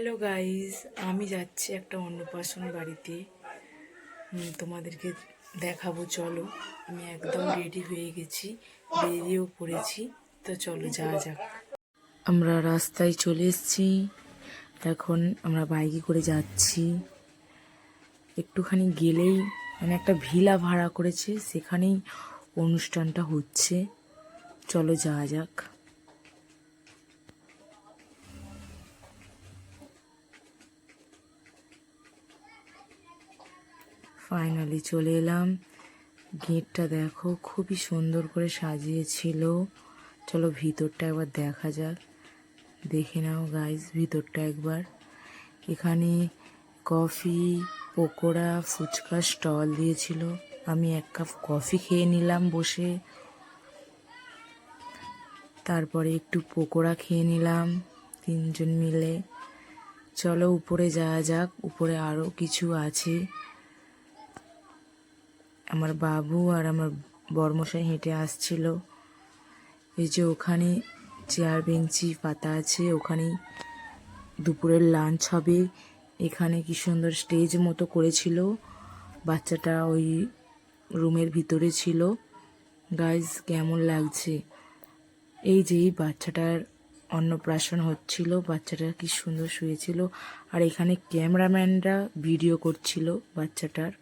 Hello guys, আমি যাচ্ছি একটা অন্নপ্রাশন বাড়িতে। তোমাদেরকে দেখাবো, চলো। আমি একদম রেডি হয়ে গেছি, বেরিয়েও পড়েছি। তো চলো যাওয়া যাক। আমরা রাস্তায় চলে এসেছি, এখন আমরা বাইকে করে যাচ্ছি। একটুখানি গেলেই মানে একটা ভিলা ভাড়া করেছে, সেখানেই অনুষ্ঠানটা হচ্ছে। চলো যাওয়া যাক। ফাইনালি চলে এলাম। গেটটা দেখো, খুবই সুন্দর করে সাজিয়েছিল। চলো ভিতরটা একবার দেখা যাক। দেখে নাও গাইস ভিতরটা একবার। এখানে কফি, পকোড়া, ফুচকা স্টল দিয়েছিল। আমি এক কাপ কফি খেয়ে নিলাম বসে। তারপরে একটু পকোড়া খেয়ে নিলাম তিনজন মিলে। চলো উপরে যাওয়া যাক, উপরে আরও কিছু আছে। আমার বাবু আর আমার বরমশাই হেঁটে আসছিল। এই যে ওখানে চেয়ার বেঞ্চি পাতা আছে, ওখানেই দুপুরের লাঞ্চ হবে। এখানে কি সুন্দর স্টেজ মতো করেছিল। বাচ্চাটা ওই রুমের ভিতরে ছিল। গাইজ কেমন লাগছে। এই যে এই বাচ্চাটার অন্নপ্রাশন হচ্ছিল, বাচ্চাটা কি সুন্দর শুয়েছিল। আর এখানে ক্যামেরাম্যানরা ভিডিও করছিল বাচ্চাটার।